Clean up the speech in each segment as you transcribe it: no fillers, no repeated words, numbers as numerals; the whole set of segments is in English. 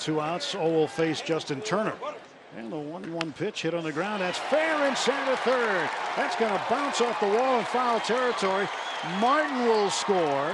2 outs. will face Justin Turner. And the 1-1 pitch hit on the ground. That's fair and center third. That's going to bounce off the wall in foul territory. Martin will score.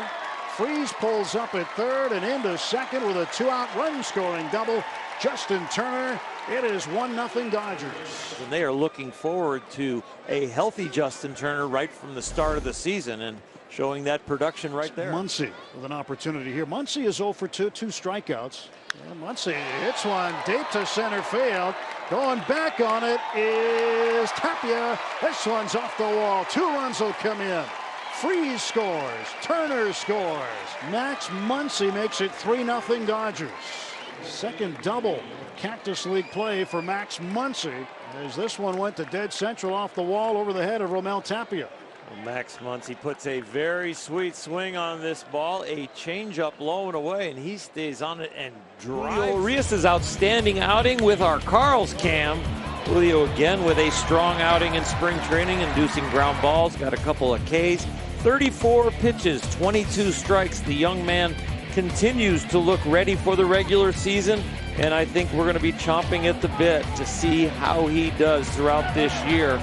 Freese pulls up at third and into second with a 2-out run scoring double. Justin Turner. It is 1-0 Dodgers. And they are looking forward to a healthy Justin Turner right from the start of the season and showing that production right there. Muncy with an opportunity here. Muncy is 0 for 2, 2 strikeouts. And Muncy hits one deep to center field. Going back on it is Tapia. This one's off the wall. 2 runs will come in. Freese scores. Turner scores. Max Muncy makes it 3-0 Dodgers. Second double Cactus League play for Max Muncy as this one went to dead central off the wall over the head of Romel Tapia. Well, Max Muncy puts a very sweet swing on this ball, a changeup low and away, and he stays on it and drives. Julio Urias' outstanding outing with our Carl's cam. Julio again with a strong outing in spring training, inducing ground balls, got a couple of Ks. 34 pitches, 22 strikes. The young man continues to look ready for the regular season, and I think we're going to be chomping at the bit to see how he does throughout this year.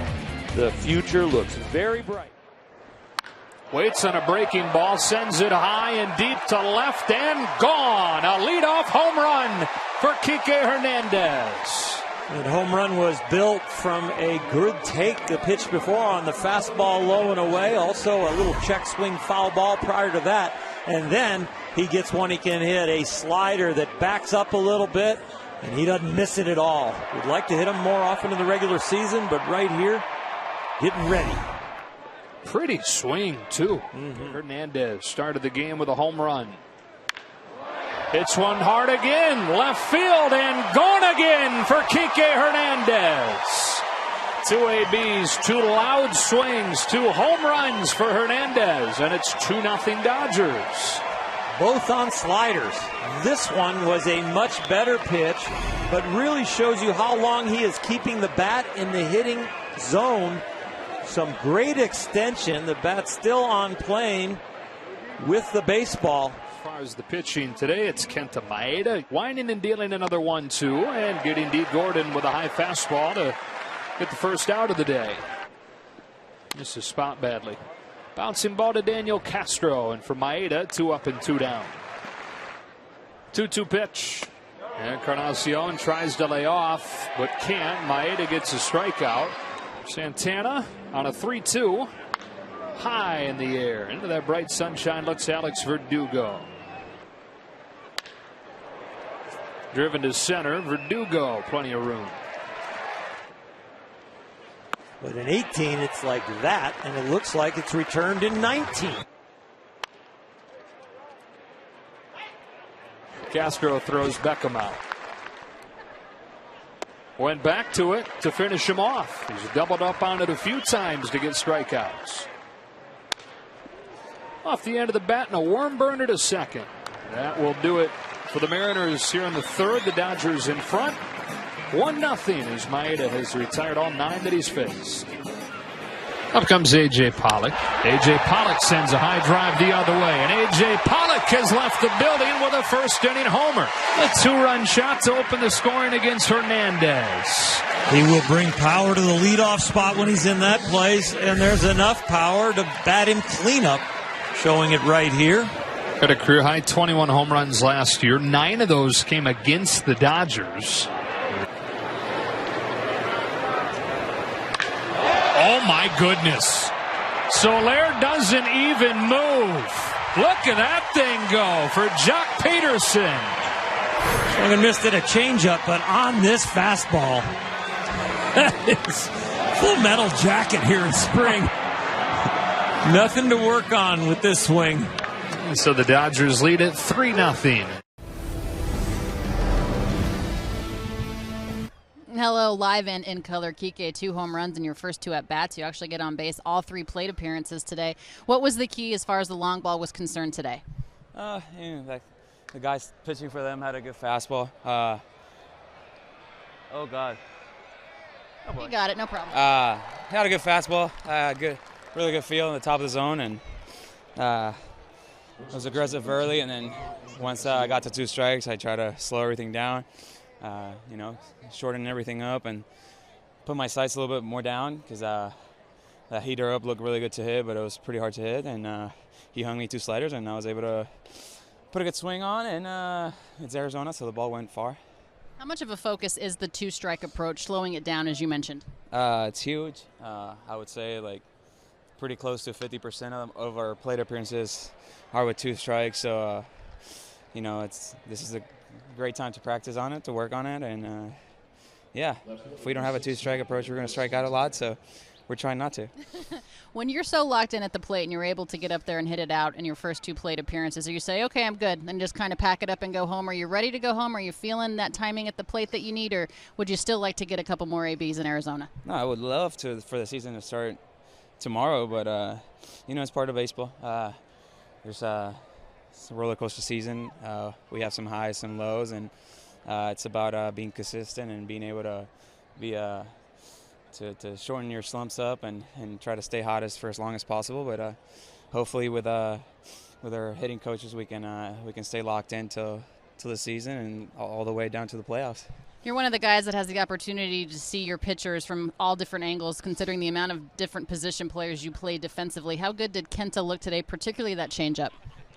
The future looks very bright. Waits on a breaking ball, sends it high and deep to left and gone. A leadoff home run for Kike Hernandez. That home run was built from a good take the pitch before on the fastball low and away. Also a little check swing foul ball prior to that. And then he gets one he can hit, a slider that backs up a little bit, and he doesn't miss it at all. We'd like to hit him more often in the regular season, but right here, getting ready. Pretty swing, too. Hernandez started the game with a home run. Hits one hard again, left field, and gone again for Kike Hernandez. 2 ABs, 2 loud swings, 2 home runs for Hernandez, and it's 2-0 Dodgers. Both on sliders. This one was a much better pitch, but really shows you how long he is keeping the bat in the hitting zone. Some great extension. The bat still on plane with the baseball. As far as the pitching today, it's Kenta Maeda whining and dealing another 1-2 and getting Dee Gordon with a high fastball to get the first out of the day. Misses spot badly. Bouncing ball to Daniel Castro, and for Maeda, 2 up and 2 down. 2-2 pitch. Encarnacion tries to lay off, but can't. Maeda gets a strikeout. Santana on a 3-2. High in the air. Into that bright sunshine looks Alex Verdugo. Driven to center. Verdugo, plenty of room. But in 18, it's like that, and it looks like it's returned in 19. Castro throws Beckham out. Went back to it to finish him off. He's doubled up on it a few times to get strikeouts. Off the end of the bat and a worm burner to second. That will do it for the Mariners here in the third. The Dodgers in front. 1-0 as Maeda has retired all 9 that he's faced. Up comes A.J. Pollock. A.J. Pollock sends a high drive the other way, and A.J. Pollock has left the building with a first-inning homer. A 2-run shot to open the scoring against Hernandez. He will bring power to the leadoff spot when he's in that place, and there's enough power to bat him cleanup. Showing it right here. Got a career high 21 home runs last year. 9 of those came against the Dodgers. Oh my goodness. Soler doesn't even move. Look at that thing go for Jock Peterson. Swung and missed it, a changeup, but on this fastball. That is Full Metal Jacket here in spring. Nothing to work on with this swing. So the Dodgers lead it 3-0. Hello, live and in color. Kike, 2 home runs in your first 2 at-bats. You actually get on base all 3 plate appearances today. What was the key as far as the long ball was concerned today? The guys pitching for them had a good fastball. Oh, God. Oh, you got it, no problem. Had a good fastball. Really good feel in the top of the zone, and was aggressive early, and then once I got to 2 strikes, I tried to slow everything down, you know, shorten everything up and put my sights a little bit more down because that heater up looked really good to hit, but it was pretty hard to hit, and he hung me 2 sliders, and I was able to put a good swing on, and it's Arizona, so the ball went far. How much of a focus is the 2-strike approach, slowing it down as you mentioned? It's huge. I would say like pretty close to 50% of our plate appearances are with 2 strikes. So, you know, this is a great time to practice on it, to work on it. And, yeah, if we don't have a 2-strike approach, we're going to strike out a lot. So we're trying not to. When you're so locked in at the plate and you're able to get up there and hit it out in your first 2 plate appearances, or you say, okay, I'm good, and just kind of pack it up and go home, are you ready to go home? Are you feeling that timing at the plate that you need, or would you still like to get a couple more ABs in Arizona? No, I would love for the season to start tomorrow, but, you know, it's part of baseball. It's a roller coaster season. We have some highs, some lows, and it's about being consistent and being able to be to shorten your slumps up and try to stay hot for as long as possible. But hopefully with our hitting coaches, we can stay locked in till the season and all the way down to the playoffs. You're one of the guys that has the opportunity to see your pitchers from all different angles, considering the amount of different position players you play defensively. How good did Kenta look today, particularly that changeup?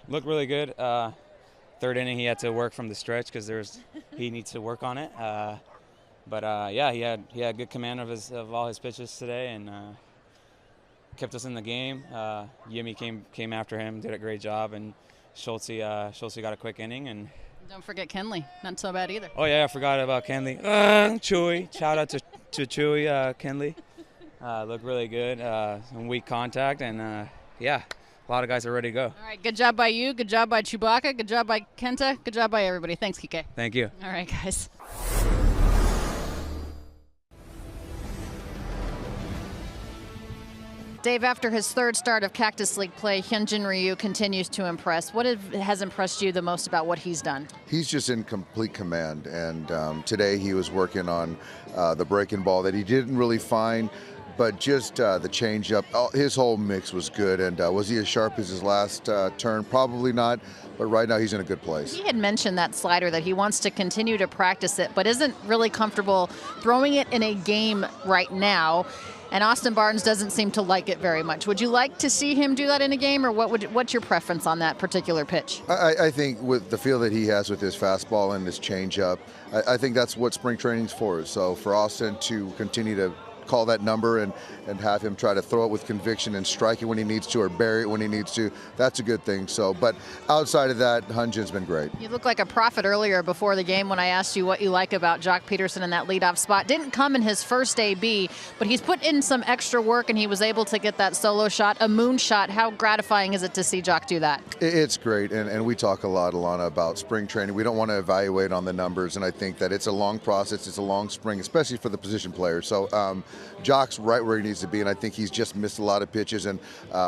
Looked really good. 3rd inning, he had to work from the stretch because he needs to work on it. But yeah, he had good command of all his pitches today, and kept us in the game. Yimi came after him, did a great job, and Schultze got a quick inning. And don't forget Kenley, not so bad either. Oh yeah, I forgot about Kenley. Chewy, shout out to Chewy Kenley. Looked really good. Some weak contact, and yeah, a lot of guys are ready to go. All right, good job by you, good job by Chewbacca, good job by Kenta, good job by everybody. Thanks, Kike. Thank you. All right, guys. Dave, after his 3rd start of Cactus League play, Hyunjin Ryu continues to impress. What has impressed you the most about what he's done? He's just in complete command, and today he was working on the breaking ball that he didn't really find, but just the changeup. His whole mix was good, and was he as sharp as his last turn? Probably not, but right now he's in a good place. He had mentioned that slider, that he wants to continue to practice it, but isn't really comfortable throwing it in a game right now. And Austin Barnes doesn't seem to like it very much. Would you like to see him do that in a game, or what's your preference on that particular pitch? I think with the feel that he has with his fastball and his changeup, I think that's what spring training's for. So for Austin to continue to call that number and have him try to throw it with conviction and strike it when he needs to or bury it when he needs to, that's a good thing. So, but outside of that, Hyunjin's been great. You looked like a prophet earlier before the game when I asked you what you like about Jock Peterson in that leadoff spot. Didn't come in his first AB, but he's put in some extra work and he was able to get that solo shot, a moon shot. How gratifying is it to see Jock do that? It's great, and we talk a lot, Alana, about spring training. We don't want to evaluate on the numbers, and I think that it's a long process, it's a long spring, especially for the position players. So Jock's right where he needs to be, and I think he's just missed a lot of pitches, and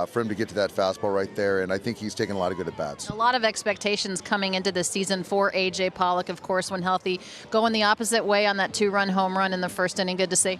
for him to get to that fastball right there, and I think he's taken a lot of good at-bats. A lot of expectations coming into this season for A.J. Pollock, of course, when healthy. Going the opposite way on that 2-run home run in the first inning. Good to see.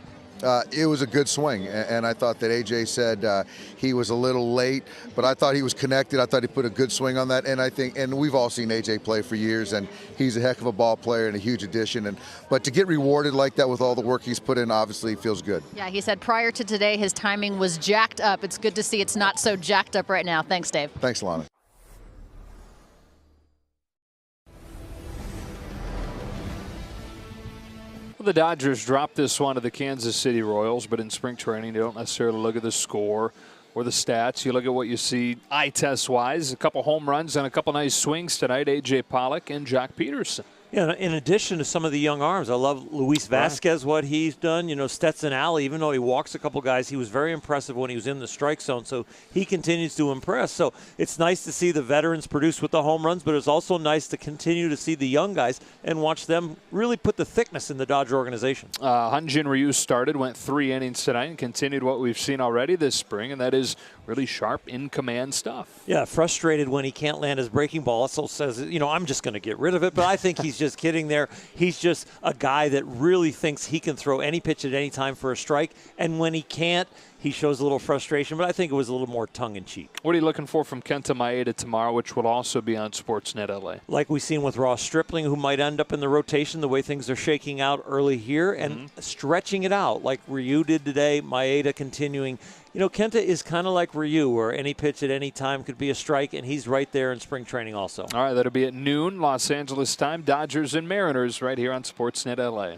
It was a good swing, and I thought that A.J. said he was a little late, but I thought he was connected. I thought he put a good swing on that, and I think, and we've all seen A.J. play for years, and he's a heck of a ball player and a huge addition. But to get rewarded like that with all the work he's put in, obviously feels good. Yeah, he said prior to today his timing was jacked up. It's good to see it's not so jacked up right now. Thanks, Dave. Thanks, Lana. Well, the Dodgers dropped this one to the Kansas City Royals, but in spring training, they don't necessarily look at the score or the stats. You look at what you see eye test-wise, a couple home runs and a couple nice swings tonight, A.J. Pollock and Jock Peterson. Yeah, in addition to some of the young arms, I love Luis Vasquez, what he's done. You know, Stetson Alley, even though he walks a couple guys, he was very impressive when he was in the strike zone, so he continues to impress. So it's nice to see the veterans produce with the home runs, but it's also nice to continue to see the young guys and watch them really put the thickness in the Dodger organization. Hyunjin Ryu started, went 3 innings tonight, and continued what we've seen already this spring, and that is really sharp, in-command stuff. Yeah, frustrated when he can't land his breaking ball. Also says, you know, I'm just going to get rid of it, but I think he's just kidding there. He's just a guy that really thinks he can throw any pitch at any time for a strike, and when he can't, he shows a little frustration, but I think it was a little more tongue-in-cheek. What are you looking for from Kenta Maeda tomorrow, which will also be on Sportsnet LA? Like we've seen with Ross Stripling, who might end up in the rotation the way things are shaking out early here, and stretching it out like Ryu did today, Maeda continuing. You know, Kenta is kind of like Ryu, where any pitch at any time could be a strike, and he's right there in spring training also. All right, that'll be at noon Los Angeles time. Dodgers and Mariners right here on Sportsnet LA.